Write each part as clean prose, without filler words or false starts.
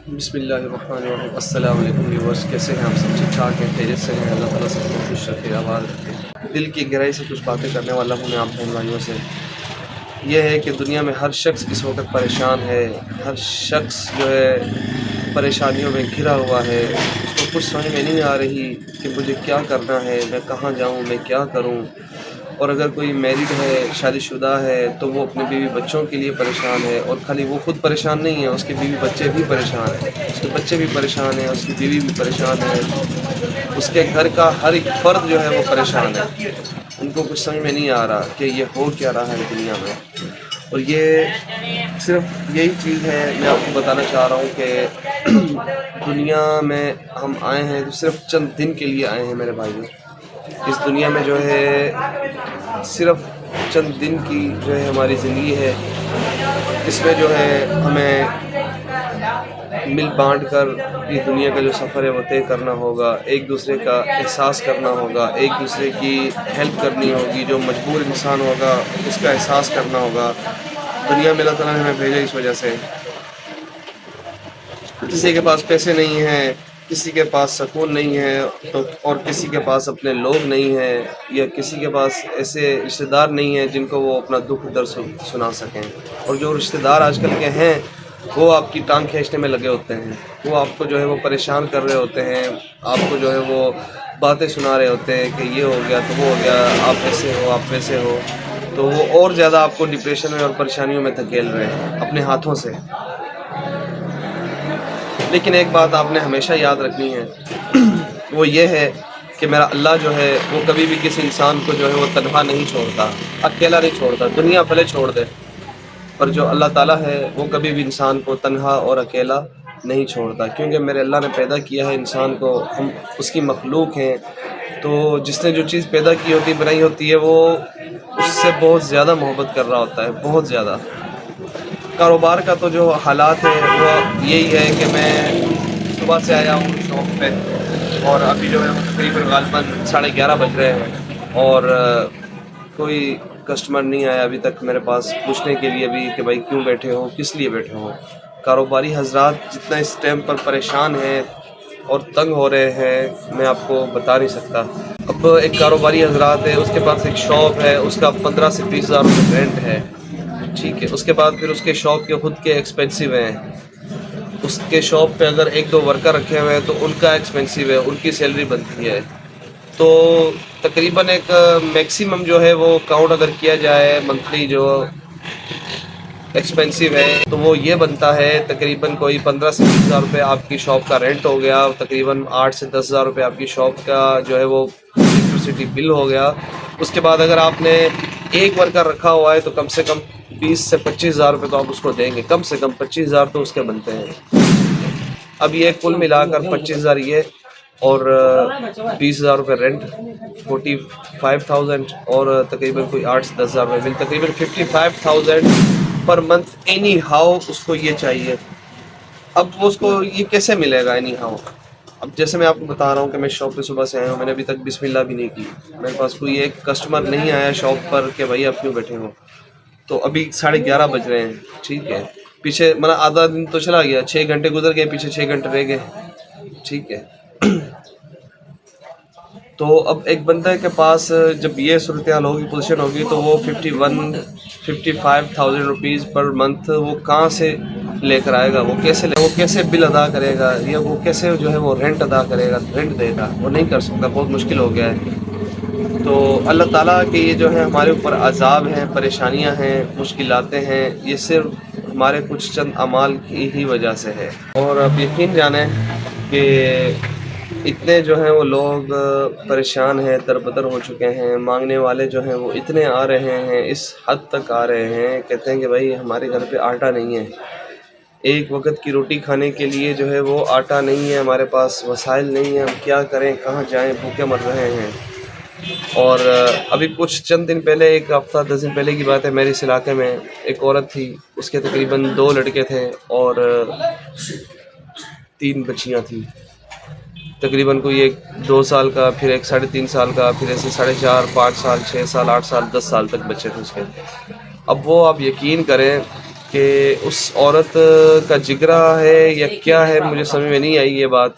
بسم اللہ الرحمن الرحیم۔ السلام علیکم ویورس، کیسے ہیں آپ سب؟ ٹھیک ٹھاک ہیں، خیریت سے ہیں؟ اللہ تعالیٰ سب کو خوش رکھے، آباد رکھے۔ دل کی گہرائی سے کچھ باتیں کرنے والا ہوں میں آپ بہن بھائیوں سے۔ یہ ہے کہ دنیا میں ہر شخص اس وقت پریشان ہے، ہر شخص جو ہے پریشانیوں میں گھرا ہوا ہے۔ اس کو کچھ سمجھ میں نہیں آ رہی کہ مجھے کیا کرنا ہے، میں کہاں جاؤں، میں کیا کروں۔ اور اگر کوئی میرڈ ہے، شادی شدہ ہے، تو وہ اپنے بیوی بچوں کے لیے پریشان ہے۔ اور خالی وہ خود پریشان نہیں ہے، اس کے بیوی بچے بھی پریشان ہیں، اس کے بچے بھی پریشان ہیں، اس کی بیوی بھی پریشان ہے، اس کے گھر کا ہر ایک فرد جو ہے وہ پریشان ہے۔ ان کو کچھ سمجھ میں نہیں آ رہا کہ یہ ہو کیا رہا ہے دنیا میں۔ اور یہ صرف یہی چیز ہے، میں آپ کو بتانا چاہ رہا ہوں کہ دنیا میں ہم آئے ہیں تو صرف چند دن کے لیے آئے ہیں میرے بھائیوں۔ اس دنیا میں جو ہے صرف چند دن کی جو ہے ہماری زندگی ہے۔ اس میں جو ہے ہمیں مل بانٹ کر یہ دنیا کا جو سفر ہے وہ طے کرنا ہوگا، ایک دوسرے کا احساس کرنا ہوگا، ایک دوسرے کی ہیلپ کرنی ہوگی۔ جو مجبور انسان ہوگا اس کا احساس کرنا ہوگا۔ دنیا میں اللہ تعالیٰ نے ہمیں بھیجا اس وجہ سے۔ کسی کے پاس پیسے نہیں ہیں، کسی کے پاس سکون نہیں ہے، اور کسی کے پاس اپنے لوگ نہیں ہیں، یا کسی کے پاس ایسے رشتہ دار نہیں ہیں جن کو وہ اپنا دکھ درد سنا سکیں۔ اور جو رشتہ دار آج کل کے ہیں وہ آپ کی ٹانگ کھینچنے میں لگے ہوتے ہیں، وہ آپ کو جو ہے وہ پریشان کر رہے ہوتے ہیں، آپ کو جو ہے وہ باتیں سنا رہے ہوتے ہیں کہ یہ ہو گیا تو وہ ہو گیا، آپ ایسے ہو، آپ ویسے ہو۔ تو وہ اور زیادہ آپ کو ڈپریشن میں اور پریشانیوں میں دھکیل رہے ہیں اپنے ہاتھوں سے۔ لیکن ایک بات آپ نے ہمیشہ یاد رکھنی ہے، وہ یہ ہے کہ میرا اللہ جو ہے وہ کبھی بھی کسی انسان کو جو ہے وہ تنہا نہیں چھوڑتا، اکیلا نہیں چھوڑتا۔ دنیا بھلے چھوڑ دے، پر جو اللہ تعالیٰ ہے وہ کبھی بھی انسان کو تنہا اور اکیلا نہیں چھوڑتا، کیونکہ میرے اللہ نے پیدا کیا ہے انسان کو، ہم اس کی مخلوق ہیں۔ تو جس نے جو چیز پیدا کی ہوتی، بنائی ہوتی ہے، وہ اس سے بہت زیادہ محبت کر رہا ہوتا ہے، بہت زیادہ۔ کاروبار کا تو جو حالات ہے وہ یہی ہے کہ میں صبح سے آیا ہوں شاپ پہ، اور ابھی جو ہے تقریباً غالباً 11:30 بج رہے ہیں، اور کوئی کسٹمر نہیں آیا ابھی تک میرے پاس پوچھنے کے لیے بھی کہ بھائی کیوں بیٹھے ہو، کس لیے بیٹھے ہو۔ کاروباری حضرات جتنا اس ٹائم پر پریشان ہیں اور تنگ ہو رہے ہیں میں آپ کو بتا نہیں سکتا۔ اب ایک کاروباری حضرات ہے، اس کے پاس ایک شاپ ہے، اس کا 15 سے 20 ہزار روپے رینٹ ہے، ٹھیک ہے۔ اس کے بعد پھر اس کے شاپ کے خود کے ایکسپینسو ہیں، اس کے شاپ پہ اگر 1-2 ورکر رکھے ہوئے ہیں تو ان کا ایکسپینسو ہے، ان کی سیلری بنتی ہے۔ تو تقریباً ایک میکسیمم جو ہے وہ کاؤنٹ اگر کیا جائے منتھلی جو ایکسپینسو ہے تو وہ یہ بنتا ہے تقریباً کوئی 15 سے 20 ہزار روپے آپ کی شاپ کا رینٹ ہو گیا، تقریباً 8 سے 10 ہزار روپے آپ کی شاپ کا جو ہے وہ الیکٹریسٹی بل ہو گیا۔ اس کے بعد اگر آپ نے ایک ورکر رکھا ہوا ہے تو کم سے کم 20 سے 25 ہزار روپے تو آپ اس کو دیں گے، کم سے کم 25 ہزار تو اس کے بنتے ہیں۔ اب یہ کل ملا کر 25 ہزار یہ، اور 20 ہزار روپے رینٹ، 45,000، اور تقریباً کوئی 8 سے 10 ہزار روپے بل، تقریباً 55,000 پر منتھ اینی ہاؤ اس کو یہ چاہیے۔ اب اس کو یہ کیسے ملے گا اینی ہاؤ؟ اب جیسے میں آپ کو بتا رہا ہوں کہ میں شاپ پہ صبح سے آیا ہوں، میں نے ابھی تک بسم اللہ بھی نہیں کی، میرے پاس کوئی ایک کسٹمر نہیں آیا شاپ پر کہ بھائی آپ کیوں بیٹھے ہو۔ تو ابھی 11:30 بج رہے ہیں، ٹھیک ہے۔ پیچھے آدھا دن تو چلا گیا، 6 گھنٹے گزر گئے، پیچھے 6 گھنٹے رہ گئے، ٹھیک ہے۔ تو اب ایک بندے کے پاس جب یہ صورتحال ہوگی، پوزیشن ہوگی، تو وہ 55,000 روپیز پر منتھ وہ کہاں سے لے کر آئے گا؟ وہ کیسے بل ادا کرے گا، یا وہ کیسے جو ہے وہ رینٹ ادا کرے گا، رینٹ دے گا؟ وہ نہیں کر سکتا، بہت مشکل ہو گیا ہے۔ تو اللہ تعالیٰ کے یہ جو ہے ہمارے اوپر عذاب ہیں، پریشانیاں ہیں، مشکلاتیں ہیں، یہ صرف ہمارے کچھ چند اعمال کی ہی وجہ سے ہے۔ اور اب یقین جانیں کہ اتنے جو ہیں وہ لوگ پریشان ہیں، دربدر ہو چکے ہیں، مانگنے والے جو ہیں وہ اتنے آ رہے ہیں، اس حد تک آ رہے ہیں، کہتے ہیں کہ بھائی ہمارے گھر پہ آٹا نہیں ہے، ایک وقت کی روٹی کھانے کے لیے جو ہے وہ آٹا نہیں ہے، ہمارے پاس وسائل نہیں ہیں، ہم کیا کریں، کہاں جائیں، بھوکے مر رہے ہیں۔ اور ابھی کچھ چند دن پہلے، ایک ہفتہ 10 دن پہلے کی بات ہے، میرے اس علاقے میں ایک عورت تھی، اس کے تقریباً 2 لڑکے تھے اور 3 بچیاں تھیں، تقریباً کوئی ایک 2 سال کا، پھر ایک 3.5 سال کا، پھر ایسے 4.5 5 سال 6 سال 8 سال 10 سال تک بچے تھے اس کے۔ اب وہ آپ یقین کریں کہ اس عورت کا جگرا ہے یا کیا ہے، مجھے سمجھ میں نہیں آئی یہ بات،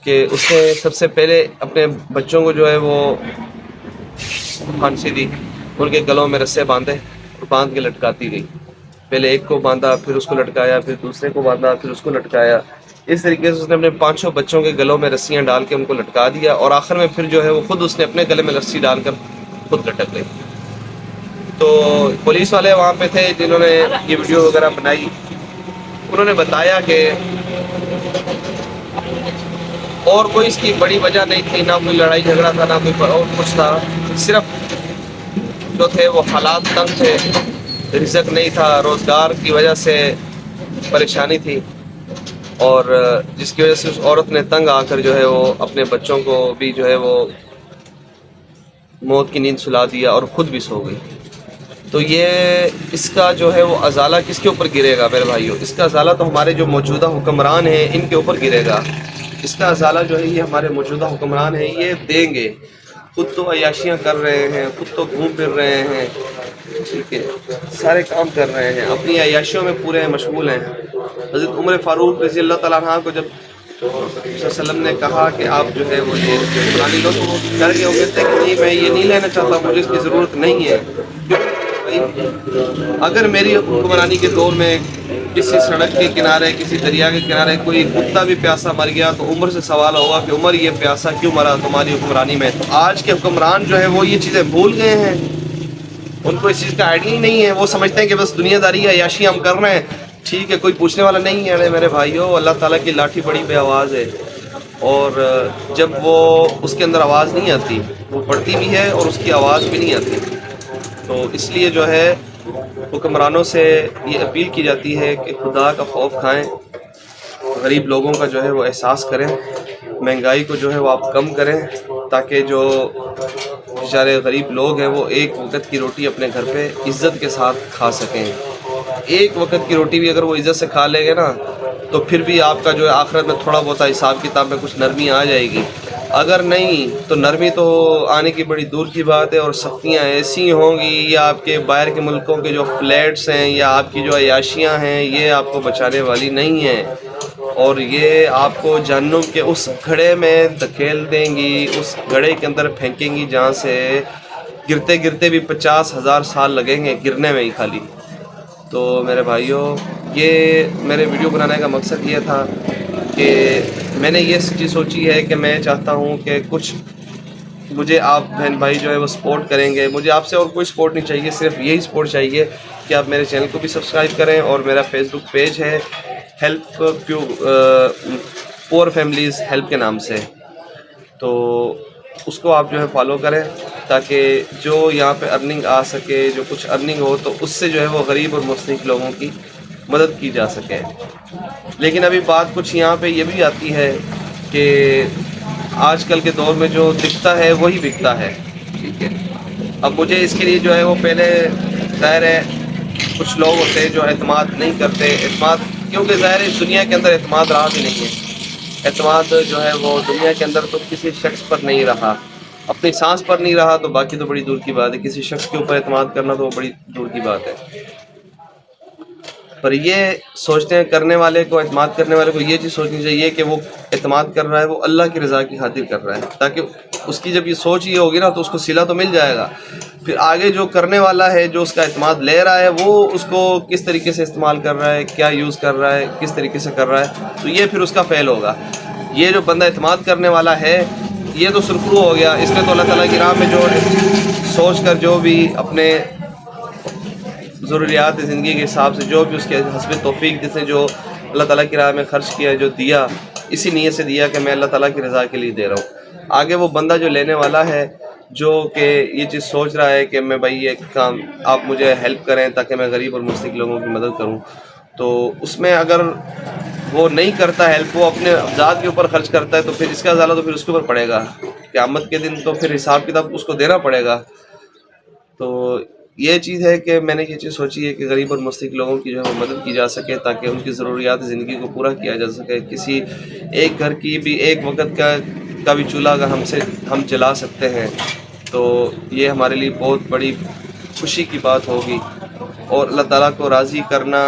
کہ اس نے سب سے پہلے اپنے بچوں کو جو ہے وہ پھانسی دی، ان کے گلوں میں رسے باندھے اور باندھ کے لٹکاتی گئی. پہلے ایک کو باندھا، پھر اس کو لٹکایا، پھر دوسرے کو باندھا، پھر اس کو لٹکایا. اس طریقے سے اس نے اپنے 5 بچوں کے گلوں میں رسیاں ڈال کے ان کو لٹکا دیا، اور آخر میں پھر جو ہے وہ خود اس نے اپنے گلے میں رسی ڈال کر خود لٹک گئی. تو پولیس والے وہاں پہ تھے جنہوں نے یہ ویڈیو وغیرہ بنائی، انہوں نے بتایا کہ اور کوئی اس کی بڑی وجہ نہیں تھی، نہ کوئی لڑائی جھگڑا تھا، نہ کوئی اور کچھ تھا، صرف جو تھے وہ حالات تنگ تھے، رزق نہیں تھا، روزگار کی وجہ سے پریشانی تھی، اور جس کی وجہ سے اس عورت نے تنگ آ کر جو ہے وہ اپنے بچوں کو بھی جو ہے وہ موت کی نیند سلا دیا اور خود بھی سو گئی. تو یہ اس کا جو ہے وہ ازالہ کس کے اوپر گرے گا میرے بھائیوں؟ اس کا ازالہ تو ہمارے جو موجودہ حکمران ہیں ان کے اوپر گرے گا. اس کا ازالہ جو ہے یہ ہمارے موجودہ حکمران ہیں یہ دیں گے. خود تو عیاشیاں کر رہے ہیں، خود تو گھوم پھر رہے ہیں، ٹھیک ہے، سارے کام کر رہے ہیں، اپنی عیاشیوں میں پورے مشغول ہیں. حضرت عمر فاروق رضی اللہ تعالیٰ عنہ کو جب صلی اللہ علیہ وسلم نے کہا کہ آپ جو ہے وہ یہ حکمرانی لو، تو وہ ڈر گئے، وہ کہتے ہیں کہ نہیں، میں یہ نہیں لینا چاہتا، مجھے اس کی ضرورت نہیں ہے. اگر میری حکمرانی کے دور میں کسی سڑک کے کنارے، کسی دریا کے کنارے کوئی کتا بھی پیاسا مر گیا تو عمر سے سوال ہوگا کہ عمر یہ پیاسا کیوں مرا تمہاری حکمرانی میں. تو آج کے حکمران جو ہے وہ یہ چیزیں بھول گئے ہیں، ان کو اس چیز کا آئیڈیا ہی نہیں ہے. وہ سمجھتے ہیں کہ بس دنیا داری ہے، عیاشی ہم کر رہے ہیں، ٹھیک ہے، کوئی پوچھنے والا نہیں ہے. میرے بھائیوں، اللہ تعالیٰ کی لاٹھی بڑی بے آواز ہے، اور جب وہ اس کے اندر آواز نہیں آتی، وہ پڑتی بھی ہے اور اس کی آواز بھی نہیں آتی. تو اس لیے جو ہے حکمرانوں سے یہ اپیل کی جاتی ہے کہ خدا کا خوف کھائیں، غریب لوگوں کا جو ہے وہ احساس کریں، مہنگائی کو جو ہے وہ آپ کم کریں، تاکہ جو بیچارے غریب لوگ ہیں وہ ایک وقت کی روٹی اپنے گھر پہ عزت کے ساتھ کھا سکیں. ایک وقت کی روٹی بھی اگر وہ عزت سے کھا لیں گے نا، تو پھر بھی آپ کا جو ہے آخرت میں تھوڑا بہت حساب کتاب میں کچھ نرمی آ جائے گی. اگر نہیں تو نرمی تو آنے کی بڑی دور کی بات ہے، اور سختیاں ایسی ہوں گی، یا آپ کے باہر کے ملکوں کے جو فلیٹس ہیں یا آپ کی جو عیاشیاں ہیں یہ آپ کو بچانے والی نہیں ہیں، اور یہ آپ کو جہنم کے اس گھڑے میں دھکیل دیں گی، اس گھڑے کے اندر پھینکیں گی جہاں سے گرتے گرتے بھی 50,000 سال لگیں گے گرنے میں ہی خالی. تو میرے بھائیوں، یہ میرے ویڈیو بنانے کا مقصد یہ تھا کہ میں نے یہ چیز سوچی ہے کہ میں چاہتا ہوں کہ کچھ مجھے آپ بہن بھائی جو ہے وہ سپورٹ کریں گے. مجھے آپ سے اور کوئی سپورٹ نہیں چاہیے، صرف یہی سپورٹ چاہیے کہ آپ میرے چینل کو بھی سبسکرائب کریں، اور میرا فیس بک پیج ہے ہیلپ پور فیملیز ہیلپ کے نام سے، تو اس کو آپ جو ہے فالو کریں، تاکہ جو یہاں پہ ارننگ آ سکے، جو کچھ ارننگ ہو تو اس سے جو ہے وہ غریب اور مستحق لوگوں کی مدد کی جا سکے. لیکن ابھی بات کچھ یہاں پہ یہ بھی آتی ہے کہ آج کل کے دور میں جو دکھتا ہے وہی بکتا ہے، ٹھیک ہے. اب مجھے اس کے لیے جو ہے وہ پہلے ظاہر ہے کچھ لوگ ہوتے ہیں جو اعتماد نہیں کرتے، اعتماد کیونکہ ظاہر ہے اس دنیا کے اندر اعتماد رہا بھی نہیں ہے. اعتماد جو ہے وہ دنیا کے اندر تو کسی شخص پر نہیں رہا، اپنی سانس پر نہیں رہا، تو باقی تو بڑی دور کی بات ہے. کسی شخص کے اوپر اعتماد کرنا تو وہ بڑی دور کی بات ہے. پر یہ سوچتے ہیں کرنے والے کو، اعتماد کرنے والے کو یہ چیز سوچنی چاہیے کہ وہ اعتماد کر رہا ہے وہ اللہ کی رضا کی خاطر کر رہا ہے، تاکہ اس کی جب یہ سوچ یہ ہوگی نا تو اس کو صلہ تو مل جائے گا. پھر آگے جو کرنے والا ہے، جو اس کا اعتماد لے رہا ہے، وہ اس کو کس طریقے سے استعمال کر رہا ہے، کیا یوز کر رہا ہے، کس طریقے سے کر رہا ہے، تو یہ پھر اس کا فیل ہوگا. یہ جو بندہ اعتماد کرنے والا ہے یہ تو سرخرو ہو گیا. اس نے تو اللہ تعالیٰ کی راہ میں جو سوچ کر جو بھی اپنے ضروریات زندگی کے حساب سے جو بھی اس کے حسب توفیق جس نے جو اللہ تعالیٰ کی راہ میں خرچ کیا، جو دیا، اسی نیت سے دیا کہ میں اللہ تعالیٰ کی رضا کے لیے دے رہا ہوں. آگے وہ بندہ جو لینے والا ہے، جو کہ یہ چیز سوچ رہا ہے کہ میں بھائی یہ کام آپ مجھے ہیلپ کریں تاکہ میں غریب اور مستحق لوگوں کی مدد کروں، تو اس میں اگر وہ نہیں کرتا ہیلپ، وہ اپنے ذات کے اوپر خرچ کرتا ہے، تو پھر اس کا ازالہ تو پھر اس کے اوپر پڑے گا قیامت کے دن، تو پھر حساب کتاب اس کو دینا پڑے گا. تو یہ چیز ہے کہ میں نے یہ چیز سوچی ہے کہ غریب اور مستحق لوگوں کی جو ہے مدد کی جا سکے، تاکہ ان کی ضروریات زندگی کو پورا کیا جا سکے. کسی ایک گھر کی بھی ایک وقت کا بھی چولہا اگر ہم جلا سکتے ہیں تو یہ ہمارے لیے بہت بڑی خوشی کی بات ہوگی. اور اللہ تعالیٰ کو راضی کرنا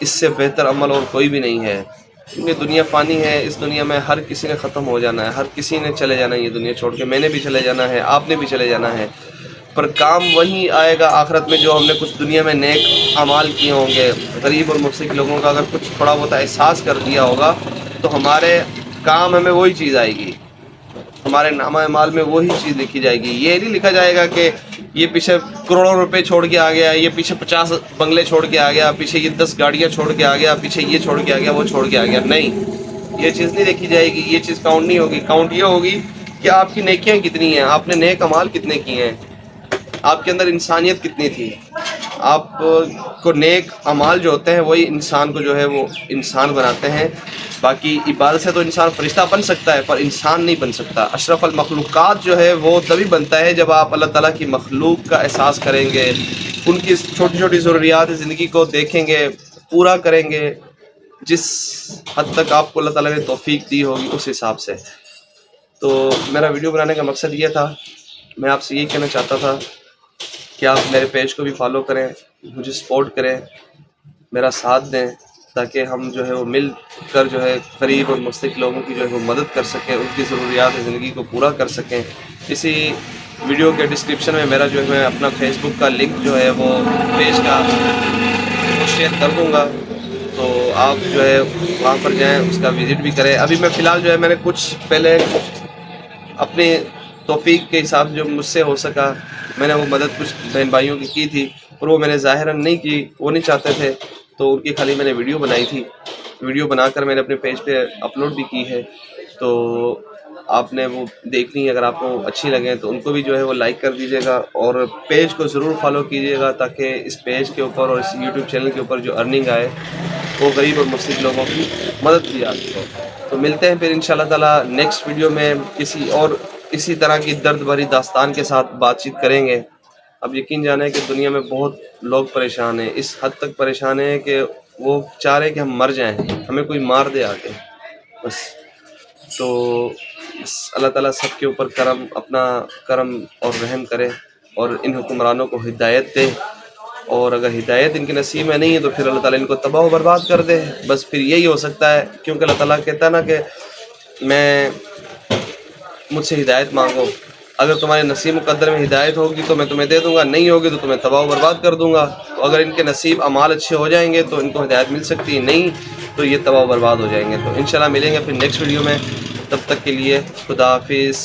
اس سے بہتر عمل اور کوئی بھی نہیں ہے، کیونکہ دنیا فانی ہے. اس دنیا میں ہر کسی نے ختم ہو جانا ہے، ہر کسی نے چلے جانا ہے یہ دنیا چھوڑ کے. میں نے بھی چلے جانا ہے، آپ نے بھی چلے جانا ہے، پر کام وہی آئے گا آخرت میں جو ہم نے کچھ دنیا میں نیک اعمال کیے ہوں گے. غریب اور مفلس لوگوں کا اگر کچھ تھوڑا بہت احساس کر دیا ہوگا تو ہمارے کام ہمیں وہی چیز آئے گی، ہمارے نامہ اعمال میں وہی چیز لکھی جائے گی. یہ نہیں لکھا جائے گا کہ یہ پیچھے کروڑوں روپے چھوڑ کے آ گیا، یہ پیچھے 50 بنگلے چھوڑ کے آ گیا، پیچھے یہ 10 گاڑیاں چھوڑ کے آ گیا، پیچھے یہ چھوڑ کے آ گیا، وہ چھوڑ کے آ گیا. نہیں، یہ چیز نہیں دیکھی جائے گی، یہ چیز کاؤنٹ نہیں ہوگی. کاؤنٹ یہ ہوگی کہ آپ کی نیکیاں کتنی ہیں، آپ نے نیک اعمال کتنے کیے ہیں، آپ کے اندر انسانیت کتنی تھی. آپ کو نیک اعمال جو ہوتے ہیں وہی انسان کو جو ہے وہ انسان بناتے ہیں. باقی عبادت سے تو انسان فرشتہ بن سکتا ہے پر انسان نہیں بن سکتا. اشرف المخلوقات جو ہے وہ تبھی بنتا ہے جب آپ اللہ تعالیٰ کی مخلوق کا احساس کریں گے، ان کی چھوٹی چھوٹی ضروریات زندگی کو دیکھیں گے، پورا کریں گے جس حد تک آپ کو اللہ تعالیٰ نے توفیق دی ہوگی اس حساب سے. تو میرا ویڈیو بنانے کا مقصد یہ تھا، میں آپ سے یہی کہنا چاہتا تھا کہ آپ میرے پیج کو بھی فالو کریں، مجھے سپورٹ کریں، میرا ساتھ دیں، تاکہ ہم جو ہے وہ مل کر جو ہے غریب اور مستحق لوگوں کی جو ہے وہ مدد کر سکیں، ان کی ضروریات زندگی کو پورا کر سکیں. اسی ویڈیو کے ڈسکرپشن میں میرا جو ہے میں اپنا فیس بک کا لنک جو ہے وہ پیج کا وہ شیئر کر دوں گا، تو آپ جو ہے وہاں پر جائیں، اس کا وزٹ بھی کریں. ابھی میں فی الحال جو ہے میں نے کچھ پہلے اپنے توفیق کے حساب سے جو مجھ سے ہو سکا میں نے وہ مدد کچھ بہن بھائیوں کی تھی، اور وہ میں نے ظاہراً نہیں کی، وہ نہیں چاہتے تھے، تو ان کی خالی میں نے ویڈیو بنائی تھی. ویڈیو بنا کر میں نے اپنے پیج پہ اپلوڈ بھی کی ہے، تو آپ نے وہ دیکھنی ہے. اگر آپ کو اچھی لگیں تو ان کو بھی جو ہے وہ لائک کر دیجیے گا، اور پیج کو ضرور فالو کیجیے گا، تاکہ اس پیج کے اوپر اور اس یوٹیوب چینل کے اوپر جو ارننگ آئے وہ غریب اور مفلس لوگوں کی مدد کی جاتی ہے. تو ملتے ہیں پھر انشاءاللہ تعالیٰ نیکسٹ ویڈیو میں کسی اور اسی طرح کی درد بھری داستان کے ساتھ بات چیت کریں گے. اب یقین جانیں کہ دنیا میں بہت لوگ پریشان ہیں، اس حد تک پریشان ہیں کہ وہ چاہ رہے ہیں کہ ہم مر جائیں، ہمیں کوئی مار دے آ کے بس. تو اللہ تعالیٰ سب کے اوپر اپنا کرم اور رحم کرے، اور ان حکمرانوں کو ہدایت دے، اور اگر ہدایت ان کے نصیب میں نہیں ہے تو پھر اللہ تعالیٰ ان کو تباہ و برباد کر دے. بس پھر یہی ہو سکتا ہے، کیونکہ اللہ تعالیٰ کہتا ہے نا کہ مجھ سے ہدایت مانگو، اگر تمہارے نصیب مقدر میں ہدایت ہوگی تو میں تمہیں دے دوں گا، نہیں ہوگی تو تمہیں تباہ و برباد کر دوں گا. تو اگر ان کے نصیب اعمال اچھے ہو جائیں گے تو ان کو ہدایت مل سکتی ہے، نہیں تو یہ تباہ و برباد ہو جائیں گے. تو انشاءاللہ ملیں گے پھر نیکسٹ ویڈیو میں، تب تک کے لیے خدا حافظ.